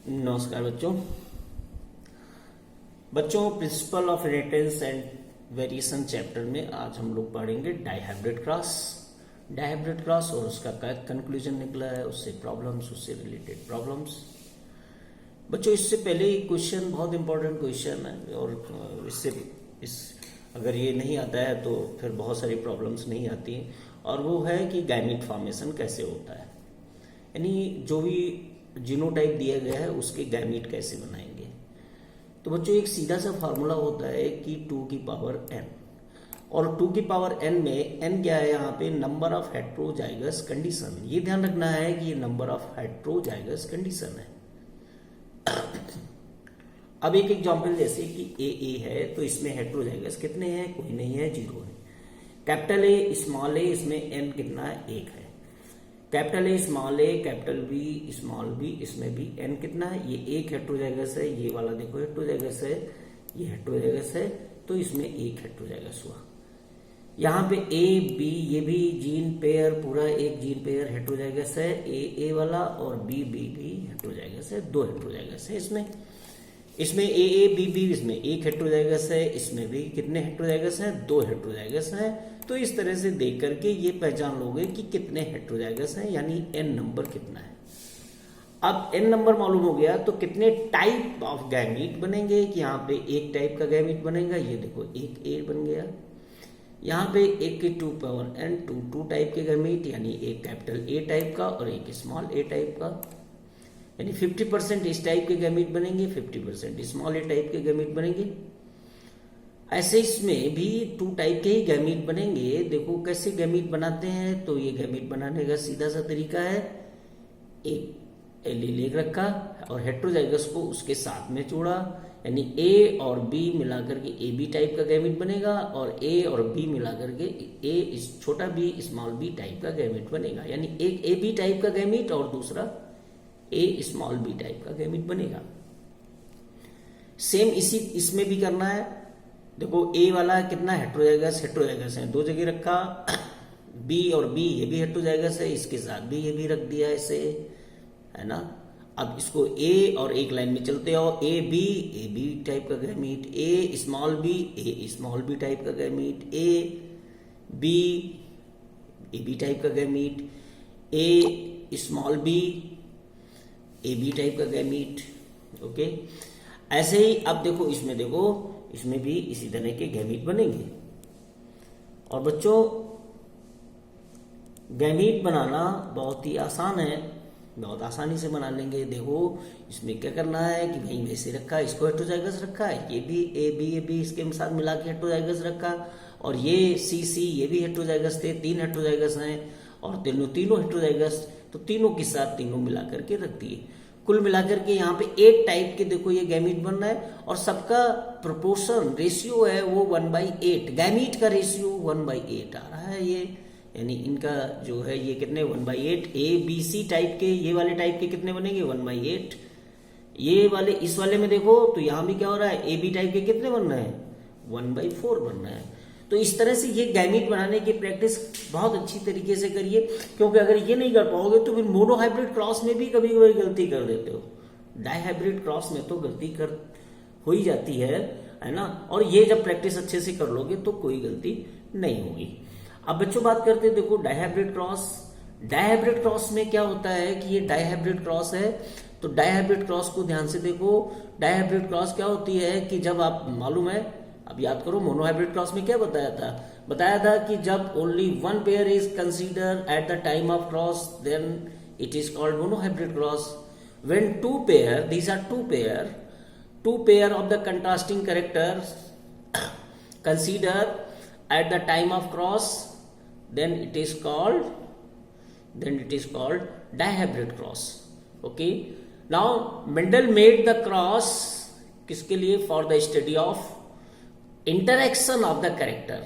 नमस्कार बच्चों। Principle of inheritance and variation chapter में आज हम लोग पढ़ेंगे डाइहाइब्रिड क्रॉस और उसका क्या कंक्लूजन निकला है, उससे प्रॉब्लम्स, उससे रिलेटेड प्रॉब्लम्स। बच्चों इससे पहले क्वेश्चन बहुत इंपॉर्टेंट क्वेश्चन है और अगर ये नहीं आता है तो फिर बहुत सारी प्रॉब्लम्स नहीं आती हैं, और वो है कि गैमीट फॉर्मेशन कैसे होता है, यानी जो भी जीनोटाइप दिया गया है उसके गैमीट कैसे बनाएंगे। तो बच्चों एक सीधा सा फार्मूला होता है कि 2 की पावर n, और 2 की पावर n में n क्या है यहाँ पे, नंबर ऑफ हेट्रोजाइगस कंडीशन। ये ध्यान रखना है कि ये नंबर ऑफ हेट्रोजाइगस कंडीशन है। अब एक एग्जांपल जैसे कि ए है, तो इसमें हेट्रोजाइगस कितने हैं, कोई नहीं है, 0 है। कैपिटल ए स्मॉल ए, इसमें n कितना है, 1 है। Capital A small A, capital B small B, इसमें भी n कितना है, ये 1 हेट्रोजाइगस है। ये वाला देखो हेट्रोजाइगस है, ये हेट्रोजाइगस है, तो इसमें 1 हेट्रोजाइगस हुआ। यहाँ पे ए बी, ये भी जीन पेयर, पूरा एक जीन पेयर हेट्रोजाइगस है। ए वाला और बी हेट्रोजाइगस है, 2 हेट्रोजाइगस है इसमें ए बी, इसमें 1 हेट्रोजाइगस है, इसमें भी कितने हेट्रोजाइगस हैं, 2 हेट्रोजाइगस हैं। तो इस तरह से देख करके ये पहचान लोगे कि कितने हेट्रोजाइगस हैं, यानी n नंबर कितना है। अब n नंबर मालूम हो गया तो कितने टाइप ऑफ गैमीट बनेंगे, कि यहाँ पे एक टाइप का गैमीट बनेगा। ये देखो एक ए बन गया, यहाँ पे एक की 2 पावर n, 2 टाइप के गैमीट, यानी एक कैपिटल ए टाइप का और एक स्मॉल ए टाइप का, यानी 50% इस टाइप के गैमीट बनेंगे, 50% स्मॉल ए टाइप के गैमीट बनेंगे। ऐसे इसमें भी 2 टाइप के ही गैमीट बनेंगे। देखो कैसे गैमीट बनाते हैं, तो ये गैमीट बनाने का सीधा सा तरीका है, एक एलील रखा और हेट्रोजाइगस को उसके साथ में जोड़ा, यानी ए और बी मिलाकर के ए बी टाइप का गैमीट बनेगा, और ए और बी मिलाकर के ए छोटा बी स्मॉल बी टाइप का गैमीट बनेगा, यानी एक ए बी टाइप का गैमीट और दूसरा ए स्मॉल बी टाइप का गैमीट बनेगा। सेम इसमें भी करना है। देखो ए वाला कितना हेट्रोजाइगस है, 2 जगह रखा, बी और बी ये भी हेट्रोजाइगस है, इसके साथ भी ये भी रख दिया ऐसे, है ना। अब इसको ए और एक लाइन में चलते आओ, ए बी टाइप का गैमीट, ए स्मॉल बी टाइप का गैमीट, ए बी टाइप का गैमीट, ए स्मॉल बी टाइप का गैमीट। ओके, ऐसे ही अब देखो इसमें भी इसी तरह के गैमीट बनेंगे। और बच्चों गैमीट बनाना बहुत ही आसान है, बहुत आसानी से बना लेंगे। देखो इसमें क्या करना है कि भाई वैसे रखा है, इसको हेट्रोजाइगस रखा है, ये भी ए बी इसके साथ मिला के हेट्रोजाइगस रखा, और ये सी ये भी हेट्रोजाइगस थे, 3 हेट्रोजाइगस हैं, और तीनों हेट्रोजाइगस, तो तीनों के साथ तीनों मिला करके रख दिए। कुल मिलाकर के यहाँ पे 8 टाइप के देखो ये गैमीट बन रहा है, और सबका प्रोपोर्शन रेशियो है वो 1/8, गैमीट का रेशियो 1/8 आ रहा है ये, यानी इनका जो है ये कितने 1/8। ए बी सी टाइप के, ये वाले टाइप के कितने बनेंगे 1/8। ये वाले इस वाले में देखो तो यहाँ भी क्या हो रहा है, ए बी टाइप के कितने बन रहे हैं 1/4 बन रहे हैं। तो इस तरह से ये गैमीट बनाने की प्रैक्टिस बहुत अच्छी तरीके से करिए, क्योंकि अगर ये नहीं कर पाओगे तो फिर मोनोहाइब्रिड क्रॉस में भी कभी कभी गलती कर देते हो, डाइहाइब्रिड क्रॉस में तो गलती हो ही जाती है ना। और ये जब प्रैक्टिस अच्छे से कर लोगे तो कोई गलती नहीं होगी। अब बच्चों बात करते हैं, देखो डाइहाइब्रिड क्रॉस में क्या होता है कि ये डाइहाइब्रिड क्रॉस है, तो डाइहाइब्रिड क्रॉस को ध्यान से देखो। डाइहाइब्रिड क्रॉस क्या होती है कि जब आप मालूम है, अब याद करो मोनोहाइब्रिड क्रॉस में क्या बताया था कि जब only 1 pair is consider at the time of cross, then it is called monohybrid cross. When 2 pair, these are 2 pair of the contrasting characters consider at the time of cross, then it is called dihybrid cross. Okay, now Mendel made the cross किसके लिए, for the study of interaction of the character,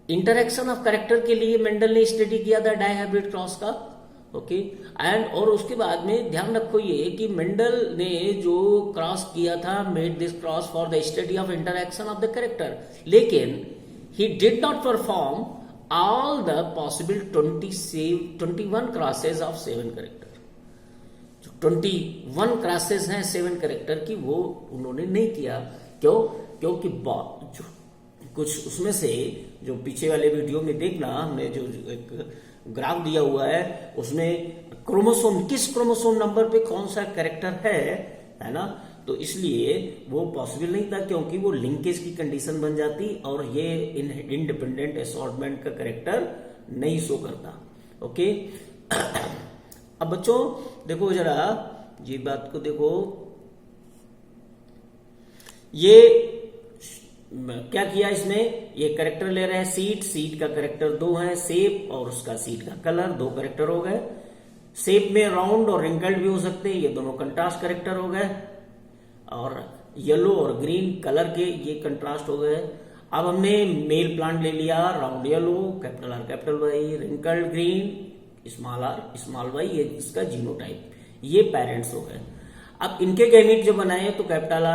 interaction of character के लिए Mendel ने study किया था dihybrid cross का। Okay, and और उसके बाद में ध्यान रखो ये कि मेंडल ने जो क्रॉस किया था, made this cross for the study of interaction of the character, लेकिन he did not perform all the possible 21 crosses of 7 character. जो 21 क्लासेस हैं 7 कैरेक्टर की, वो उन्होंने नहीं किया। क्यों? क्योंकि जो कुछ उसमें से जो पीछे वाले वीडियो में देखना, हमने जो एक ग्राफ दिया हुआ है उसमें क्रोमोसोम, किस क्रोमोसोम नंबर पे कौन सा कैरेक्टर है ना, तो इसलिए वो पॉसिबल नहीं था, क्योंकि वो लिंकेज की कंडीशन बन जाती और ये इंडिपेंडेंट असॉर्टमेंट का कैरेक्टर नहीं शो करता। ओके अब बच्चों देखो जरा ये बात को देखो, ये क्या किया इसमें, ये कैरेक्टर ले रहे हैं सीट का कैरेक्टर 2 है, शेप और उसका सीट का कलर, 2 कैरेक्टर हो गए। शेप में राउंड और रिंकल्ड भी हो सकते हैं, ये दोनों कंट्रास्ट कैरेक्टर हो गए। और येलो और ग्रीन कलर के ये कंट्रास्ट हो गए। अब हमने मेल प्लांट ले लिया, round yellow, capital R capital Y, wrinkled green, small R small Y, ये इसका जीनोटाइप, ये पेरेंट्स हो गए। अब इनके गैमीट जो बनाए तो कैपिटल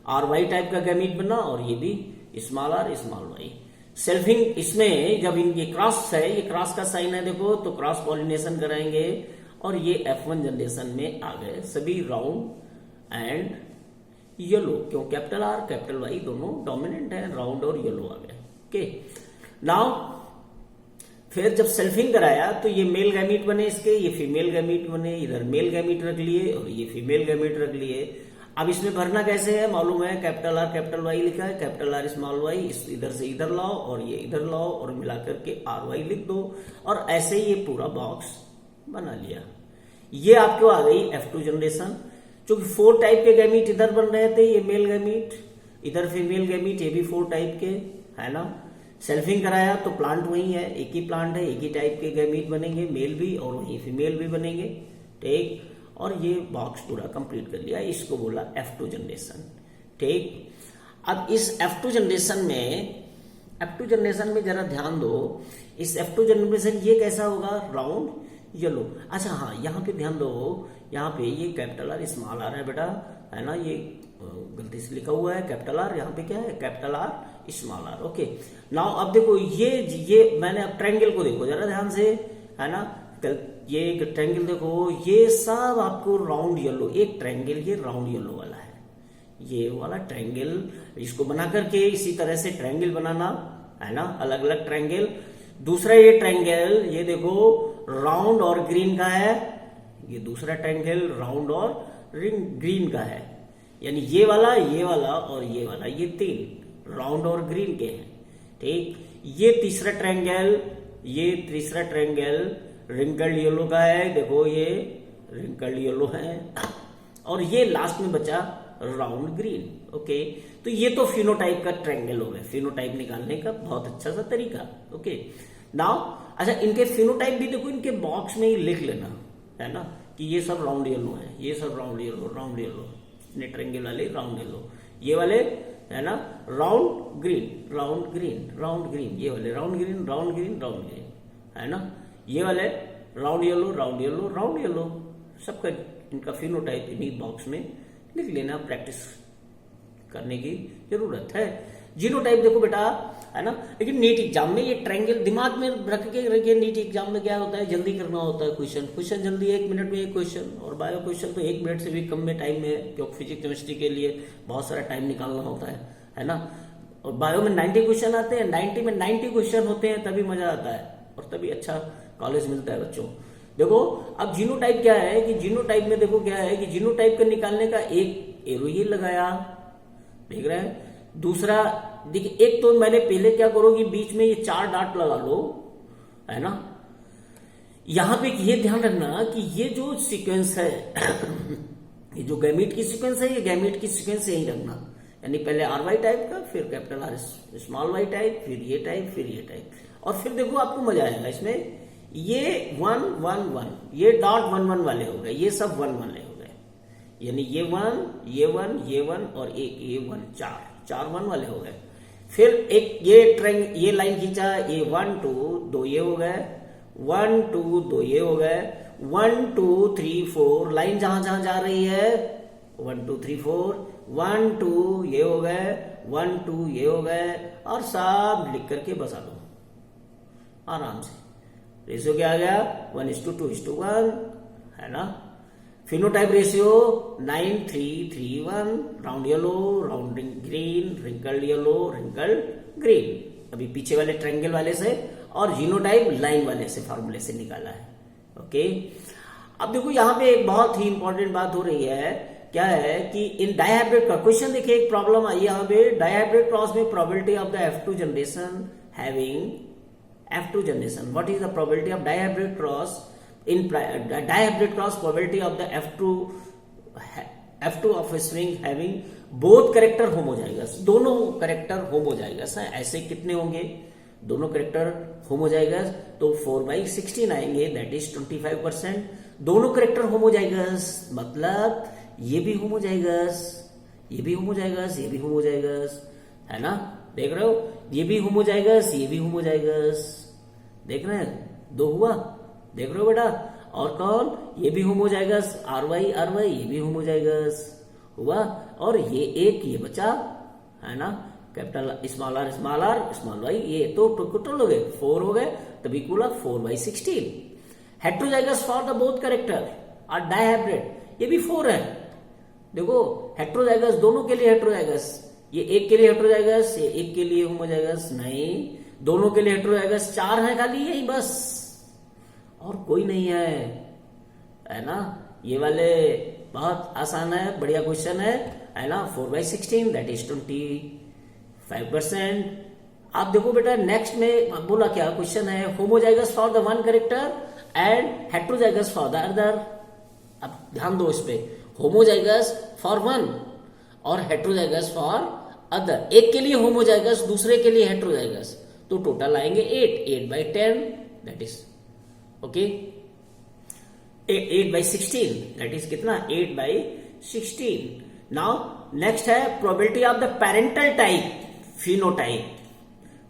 आर वाई टाइप का गैमीट बना और ये भी small R small Y. Selfing इसमें जब ये क्रॉस है, ये क्रॉस का साइन है देखो, तो क्रॉस पॉलिनेशन कराएंगे और ये F1 जनरेशन में आ गए सभी राउंड एंड येलो, क्यों कैपिटल आर कैपिटल वाई दोनों डोमिनेंट है, राउंड और येलो आ गए। ओके नाउ फिर जब सेल्फिंग कराया तो ये मेल गैमीट बने इसके, ये फीमेल गैमीट बने, इधर मेल गैमीट रख लिए और ये फीमेल गैमीट रख लिए। अब इसमें भरना कैसे है मालूम है, कैपिटल आर कैपिटल वाई लिखा है, कैपिटल आर स्मॉल वाई, इधर से इधर लाओ और ये इधर लाओ और मिलाकर के आर वाई लिख दो और ऐसे ही ये पूरा बॉक्स बना लिया। ये आपको आ गई F2 जनरेशन। क्योंकि 4 टाइप के गैमीट इधर बन रहे थे, ये मेल गैमीट, इधर फीमेल गैमीट, ये भी 4 टाइप के है ना। सेल्फिंग कराया तो प्लांट वही है, एक ही प्लांट है, एक ही टाइप के गैमीट बनेंगे, मेल भी और वही फीमेल भी बनेंगे, ठीक। और ये बॉक्स पूरा कंप्लीट कर लिया, इसको बोला F2 जनरेशन, ठीक। अब इस F2 जनरेशन में जरा ध्यान दो, इस F2 जनरेशन ये कैसा होगा, राउंड येलो। अच्छा हाँ, यहाँ पे ध्यान दो, यहाँ पे ये कैपिटल आर स्मॉल आर है बेटा, है ना, ये गलती से लिखा हुआ है कैपिटल आर, यहाँ पे क्या है capital R small R. Okay now अब देखो ये मैंने अब ट्रायंगल को देखो जरा ध्यान से, है ना, ये ट्रायंगल देखो, ये सब आपको राउंड येलो, एक ट्रायंगल ये राउंड येलो वाला है, ये वाला ट्रायंगल, इसको बना करके इसी तरह से ट्रायंगल बनाना है ना, अलग अलग ट्रायंगल। दूसरा ये ट्रायंगल ये देखो राउंड और ग्रीन का है, ये दूसरा ट्रायंगल राउंड और ग्रीन का है, यानी ये वाला और ये वाला, ये 3 राउंड और ग्रीन के हैं, ठीक। ये तीसरा ट्रायंगल रिंकल्ड येलो का है, देखो ये रिंकल्ड येलो है, और ये लास्ट में बचा राउंड ग्रीन। ओके तो ये तो फिनोटाइप का ट्रायंगल हो गया, फिनोटाइप निकालने का बहुत अच्छा सा तरीका। ओके नाउ अच्छा, इनके फिनोटाइप भी देखो, इनके बॉक्स में ही लिख लेना, है ना, कि ये सब राउंड येलो है, ये सब राउंड येलो, इतने ट्रायंगल वाले राउंड येलो, ये वाले है ना राउंड ग्रीन, ये वाले राउंड ग्रीन, है ना, ये वाले राउंड येलो, सबका इनका फिनोटाइप इन्हीं बॉक्स में लिख लेना, प्रैक्टिस करने की जरूरत है। जीनोटाइप देखो बेटा, है ना, लेकिन नीट एग्जाम में ये ट्रायंगल दिमाग में रख के रखिए, नीट एग्जाम में क्या होता है, जल्दी करना होता है क्वेश्चन जल्दी, 1 मिनट में एक क्वेश्चन, और बायो क्वेश्चन तो 1 मिनट से भी कम में टाइम में, क्योंकि फिजिक्स केमिस्ट्री के लिए बहुत सारा टाइम निकालना होता है ना। और बायो में 90 क्वेश्चन आते हैं, 90 में 90 क्वेश्चन होते हैं, तभी मजा आता है और तभी अच्छा कॉलेज मिलता है बच्चों। देखो अब जीनोटाइप क्या है कि जीनोटाइप में देखो क्या है कि जीनोटाइप का निकालने का एक एरो ये लगाया, देख रहे हैं, दूसरा देखिए, एक तो मैंने पहले क्या करो कि बीच में ये 4 डॉट लगा लो, है ना। यहां पे ये ध्यान रखना कि ये जो सीक्वेंस है ये जो गैमीट की सीक्वेंस है, ये गैमीट की सीक्वेंस यही रखना, यानी पहले आर वाई टाइप का, फिर capital R small Y type, फिर ये टाइप, और फिर देखो आपको मजा आएगा इसमें। ये 1 1 1, ये डॉट 1 1 वाले हो गए, ये सब 1 वाले हो गए, यानी ये 1 और एक ये 1, 4 1 वाले हो गए। फिर एक ये लाइन खींचा, ये 1 2 2 ये हो गए, 1 2 2 ये हो गए, 1 2 3 4 लाइन जहां जहां जा रही है 1 2 3 4, 1 2 ये हो गए, 1 2 ये हो गए, और सब लिख करके बसा दो आराम से। रेशियो क्या आ गया 1:2:1, है ना। Phenotype ratio 9:3:1, round yellow, round green, wrinkled yellow, wrinkled green, अभी पीछे वाले ट्रायंगल वाले से, और जीनोटाइप लाइन वाले से फार्मूले से निकाला है। ओके, अब देखो यहां पे एक बहुत ही इंपॉर्टेंट बात हो रही है, क्या है कि इन डायहाइब्रिड का क्वेश्चन देखिए, एक प्रॉब्लम आई यहां पे, डायहाइब्रिड क्रॉस में probability of the F2 generation having F2 generation, what is the probability of dihybrid cross in dihybrid cross, probability of the F2 of spring having both character homozygous, दोनों character homozygous है। ऐसे कितने होंगे, दोनों character homozygous, तो 4/16 आएंगे, that is 25%। दोनों character homozygous मतलब ये भी होमोजाइगस, ये भी होमोजाइगस, ये भी होमोजाइगस, है ना, देख रहे हो, ये भी होमोजाइगस, ये भी होमोजाइगस, देख रहे हैं, दो हुआ, देख रहे हो बेटा। और कौन, ये भी होमोजाइगस, RY RY, ये भी होमोजाइगस हुआ, और ये एक ये बचा, है ना, capital small r small y, ये तो टोटल हो गए 4 हो गए, तभी equal 4/16। Heterozygous for the both character और डायहाइब्रिड, ये भी 4 है, देखो हेट्रोजाइगस दोनों के लिए हेट्रोजाइगस, ये एक के लिए हेट्रोजाइगस, ये एक के लिए होमोजाइगस नहीं, दोनों के लिए हेट्रोजाइगस, 4 है खाली यही बस, और कोई नहीं है ना। ये वाले बहुत आसान है, बढ़िया क्वेश्चन है ना। 4/16 दैट इज 25%। आप देखो बेटा नेक्स्ट में बोला क्या क्वेश्चन है, homozygous for the one character and heterozygous for the other. अब ध्यान दो इस पे, होमोजाइगस फॉर वन और हेट्रोजाइगस फॉर अदर, एक के लिए होमोजाइगस दूसरे के लिए हेट्रोजाइगस, तो टोटल आएंगे 8/10 that is okay, 8/16 that is कितना 8/16। नाउ नेक्स्ट है probability of the parental type phenotype,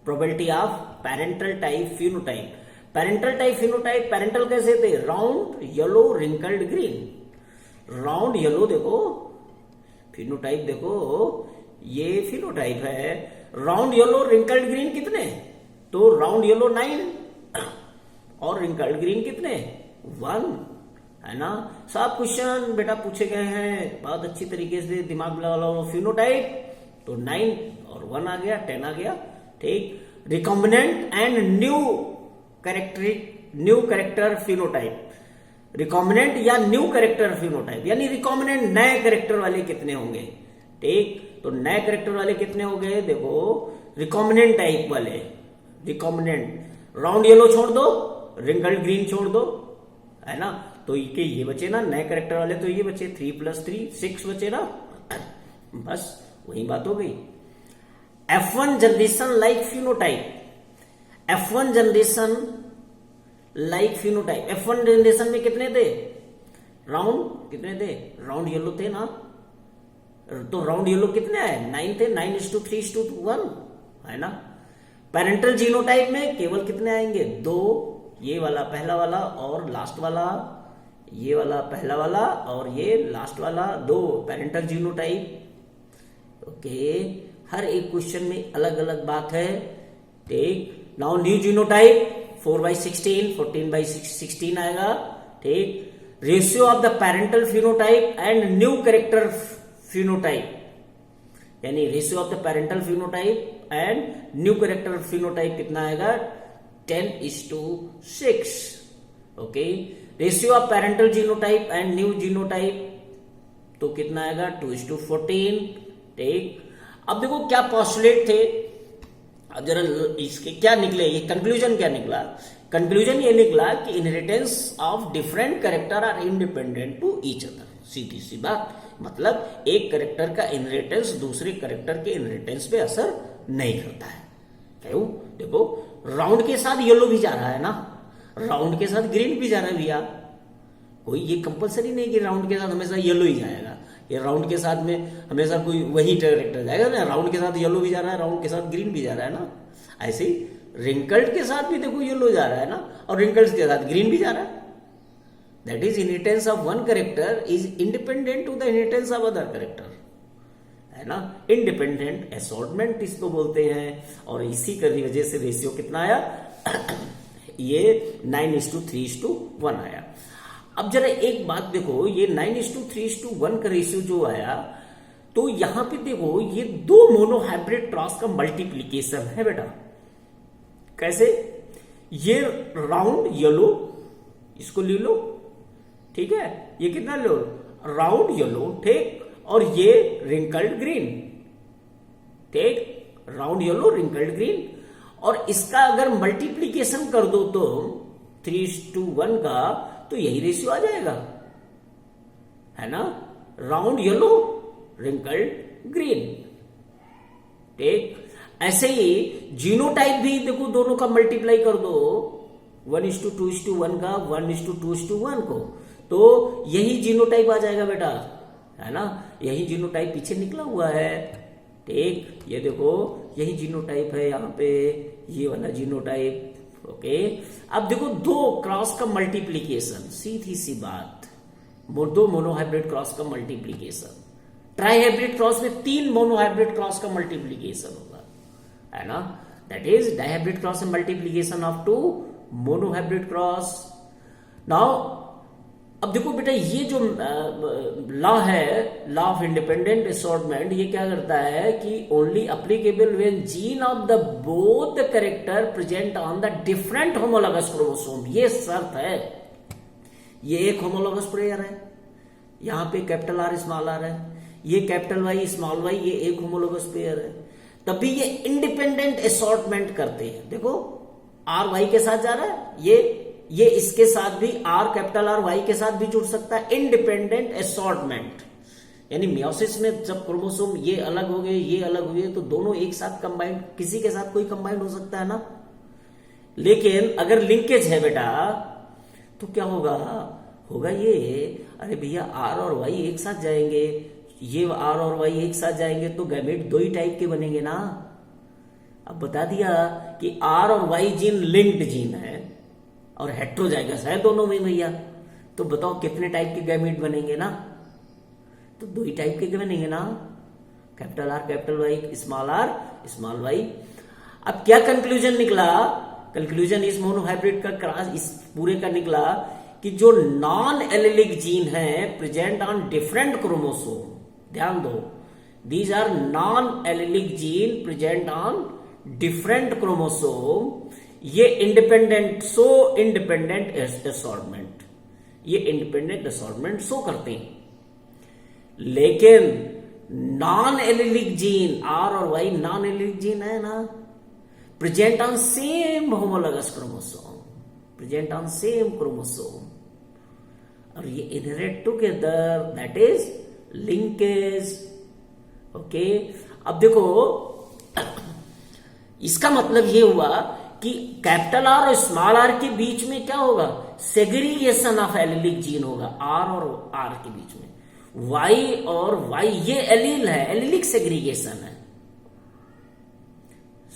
probability of parental type phenotype. Parental type phenotype, parental कैसे थे, round yellow wrinkled green, round yellow देखो, फिनोटाइप देखो, ये phenotype है, round yellow wrinkled green कितने, तो राउंड येलो 9 और रिंकल्ड ग्रीन कितने 1, है ना। सब क्वेश्चन बेटा पूछे गए हैं बहुत अच्छी तरीके से, दिमाग लगा लो। फिनोटाइप तो 9 और 1 आ गया, 10 आ गया, ठीक। Recombinant and new character phenotype, recombinant या न्यू कैरेक्टर फिनोटाइप, यानी रिकॉम्बिनेंट नए कैरेक्टर वाले कितने होंगे, ठीक। तो नए कैरेक्टर वाले कितने हो गए, देखो रिकॉम्बिनेंट टाइप वाले, रिकॉम्बिनेंट राउंड येलो छोड़ दो, रिंकल्ड ग्रीन छोड़ दो, है ना, तो ये बचे ना नए कैरेक्टर वाले, तो ये बचे 3+3 6 बचे ना, बस वही बात हो गई। F1 generation like phenotype, F1 generation like phenotype, F1 generation में कितने थे, राउंड कितने थे, राउंड येलो थे ना, तो राउंड येलो कितने आए 9 थे, 9:3:1, है ना। पेरेंटल जीनोटाइप में केवल कितने आएंगे 2, ये वाला पहला वाला और लास्ट वाला, ये वाला पहला वाला और ये लास्ट वाला, 2 पेरेंटल जीनोटाइप। ओके, हर एक क्वेश्चन में अलग अलग बात है, ठीक। नाउ न्यू जीनोटाइप 4/16 14/16 आएगा, ठीक। Ratio of the parental phenotype and new character phenotype, यानी ratio of the parental phenotype and new character phenotype कितना आएगा 10:6, okay. Ratio of parental genotype and new genotype तो कितना आएगा 2:14, ठीक। अब देखो क्या पॉस्टुलेट थे, अब जरा इसके क्या निकले, ये कंक्लूजन क्या निकला, कंक्लूजन ये निकला कि inheritance of different character are independent to each other, सीधी सी बात, मतलब एक कैरेक्टर का इनहेरिटेंस दूसरे कैरेक्टर के इनहेरिटेंस पे असर नहीं करता है। क्यों, देखो राउंड के साथ येलो भी जा रहा है ना, राउंड के साथ ग्रीन भी जा रहा है भैया, कोई ये कंपलसरी नहीं कि राउंड के साथ हमेशा येलो ही जाएगा, ये राउंड के साथ में हमेशा कोई वही कैरेक्टर जाएगा ना, राउंड के साथ येलो भी जा रहा है, राउंड के साथ ग्रीन भी जा रहा है ना, ऐसे ही रिंकल्ड के साथ भी देखो येलो जा रहा है ना, और रिंकल्ड के साथ ग्रीन भी जा रहा है। That is inheritance of one character is independent to the inheritance of other character, है ना, इंडिपेंडेंट असॉर्टमेंट इसको बोलते हैं। और इसी की वजह से रेशियो कितना आया ये 9:3:1 आया। अब जरा एक बात देखो, ये 9:3:1 का रेशियो जो आया, तो यहां पे देखो ये दो मोनोहाइब्रिड क्रॉस का मल्टीप्लीकेशन है बेटा। कैसे? ये राउंड येलो, इसको ले लो, ठीक है, ये कितना लो, राउंड येलो, ठीक, और ये रिंकल्ड ग्रीन, ठीक, राउंड येलो रिंकल्ड ग्रीन, और इसका अगर मल्टीप्लीकेशन कर दो तो 3:1 का, तो यही रेशियो आ जाएगा, है ना, राउंड येलो रिंकल्ड ग्रीन, ठीक। ऐसे ही जीनोटाइप भी देखो, दोनों का मल्टीप्लाई कर दो, 1:2:1 का 1:2:1 को, तो यही जीनोटाइप आ जाएगा बेटा, है ना, यही जीनोटाइप पीछे निकला हुआ है, ठीक। ये देखो यही जीनोटाइप है यहाँ पे, ये वाला जीनोटाइप, ओके। अब देखो दो क्रॉस का मल्टीप्लीकेशन, सीधी सी बात, दो मोनोहाइब्रिड क्रॉस का मल्टीप्लीकेशन। ट्राईहाइब्रिड क्रॉस में 3 मोनोहाइब्रिड क्रॉस का मल्टीप्लीकेशन होगा, है ना, that is dihybrid cross and multiplication of 2 monohybrid cross. Now अब देखो बेटा, ये जो लॉ है, लॉ ऑफ इंडिपेंडेंट असॉर्टमेंट, ये क्या करता है कि only applicable when gene of the both the character present on the different homologous chromosome, ये शर्त है। ये एक होमोलॉगस पेयर है, यहां पे कैपिटल आर स्मॉल आर है, ये कैपिटल वाई स्मॉल वाई, ये एक होमोलॉगस पेयर है, तभी ये इंडिपेंडेंट असॉर्टमेंट करते हैं। देखो आर वाई के साथ जा रहा है, ये इसके साथ भी, आर कैपिटल आर वाई के साथ भी जुड़ सकता है, इंडिपेंडेंट असॉर्टमेंट। यानी मियोसिस में जब क्रोमोसोम ये अलग हो गए, ये अलग हुए, तो दोनों एक साथ कंबाइंड, किसी के साथ कोई कंबाइंड हो सकता है ना। लेकिन अगर लिंकेज है बेटा, तो क्या होगा, होगा ये, अरे भैया आर और वाई एक साथ जाएंगे, ये आर और वाई एक साथ जाएंगे, तो गैमेट दो ही टाइप के बनेंगे ना। अब बता दिया कि आर और वाई जीन लिंक्ड जीन है और हेट्रोजाइगस है दोनों में भैया, तो बताओ कितने टाइप के गैमेट बनेंगे ना, तो दो ही टाइप के बनेंगे ना, capital R capital Y, small R small Y. अब क्या कंक्लूजन निकला, कंक्लूजन इस मोनोहाइब्रिड का क्रॉस, इस पूरे का निकला कि जो नॉन एलिलिक जीन है प्रेजेंट ऑन डिफरेंट क्रोमोसोम, ध्यान दो, these are non allelic gene present on different chromosome, ये इंडिपेंडेंट, सो इंडिपेंडेंट असॉर्टमेंट, ये इंडिपेंडेंट असॉर्टमेंट शो करते हैं। लेकिन नॉन एलिलिक जीन आर और वाई, नॉन एलिलिक जीन है ना, present on same homologous chromosome, present on same chromosome, और ये inherit together, that is linkage, okay. अब देखो इसका मतलब ये हुआ कि कैपिटल आर और स्मॉल आर के बीच में क्या होगा, सेग्रीगेशन ऑफ एलिलिक जीन होगा, आर और आर के बीच में, वाई और वाई ये एलील है, एलिलिक सेग्रीगेशन है,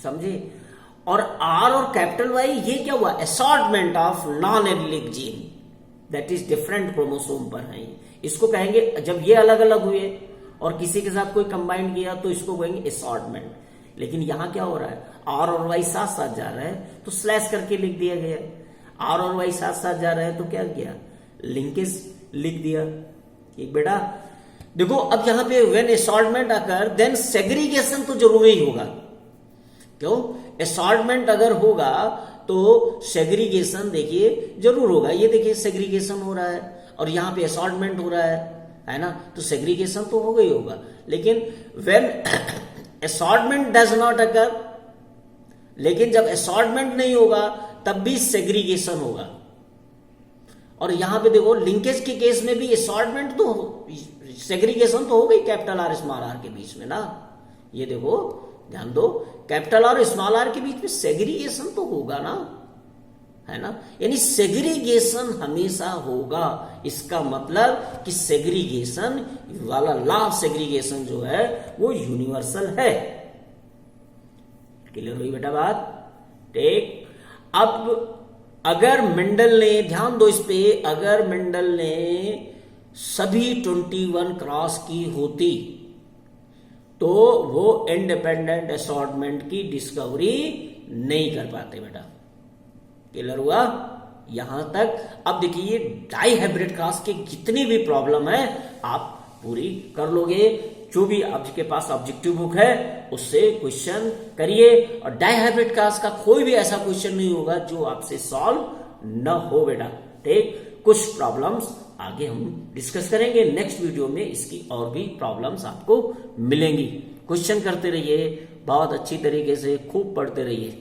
समझे। और आर और कैपिटल वाई ये क्या हुआ, assortment of non allelic gene, that is different chromosome पर है। इसको कहेंगे, जब ये अलग अलग हुए और किसी के साथ कोई कंबाइंड किया तो इसको कहेंगे असॉर्टमेंट। लेकिन यहां क्या हो रहा है, आर और वाई साथ साथ जा रहे हैं, तो स्लैश करके लिख दिया गया, आर और वाई साथ साथ जा रहे हैं, तो क्या किया, लिंकेज लिख दिया। ठीक बेटा, देखो अब यहां पे when assortment occur then segregation तो जरूर ही होगा, क्यों, असॉर्टमेंट अगर होगा तो सेग्रीगेशन देखिए जरूर होगा। ये देखिए सेग्रीगेशन हो रहा है और यहां पे असॉर्टमेंट हो रहा है ना, तो सेग्रीगेशन तो होगा ही होगा। लेकिन when assortment does not occur, लेकिन जब असॉर्टमेंट नहीं होगा तब भी सेग्रीगेशन होगा। और यहां पे देखो लिंकेज के केस में भी असॉर्टमेंट तो, सेग्रीगेशन तो हो गई कैपिटल आर स्मॉल आर के बीच में ना। ये देखो ध्यान दो, कैपिटल आर स्मॉल आर के बीच में सेग्रीगेशन तो होगा ना, है ना, यानी सेग्रीगेशन हमेशा होगा। इसका मतलब कि सेग्रीगेशन वाला लॉ ऑफ सेग्रीगेशन जो है वो यूनिवर्सल है। क्लियर हुई बेटा बात, ठीक। अब अगर मेंडल ने, ध्यान दो इस पे, अगर मेंडल ने सभी 21 क्रॉस की होती तो वो इंडिपेंडेंट असॉर्टमेंट की डिस्कवरी नहीं कर पाते बेटा। क्लियर हुआ यहां तक? अब देखिए डाई हाइब्रिड क्लास की जितनी भी प्रॉब्लम है आप पूरी कर लोगे। जो भी आपके पास ऑब्जेक्टिव बुक है उससे क्वेश्चन करिए, और डाई हाइब्रिड क्लास का कोई भी ऐसा क्वेश्चन नहीं होगा जो आपसे सॉल्व न हो बेटा। ठीक, कुछ प्रॉब्लम्स आगे हम डिस्कस करेंगे नेक्स्ट वीडियो में, इसकी और भी प्रॉब्लम्स आपको मिलेंगी। क्वेश्चन करते रहिए, बहुत अच्छी तरीके से खूब पढ़ते रहिए।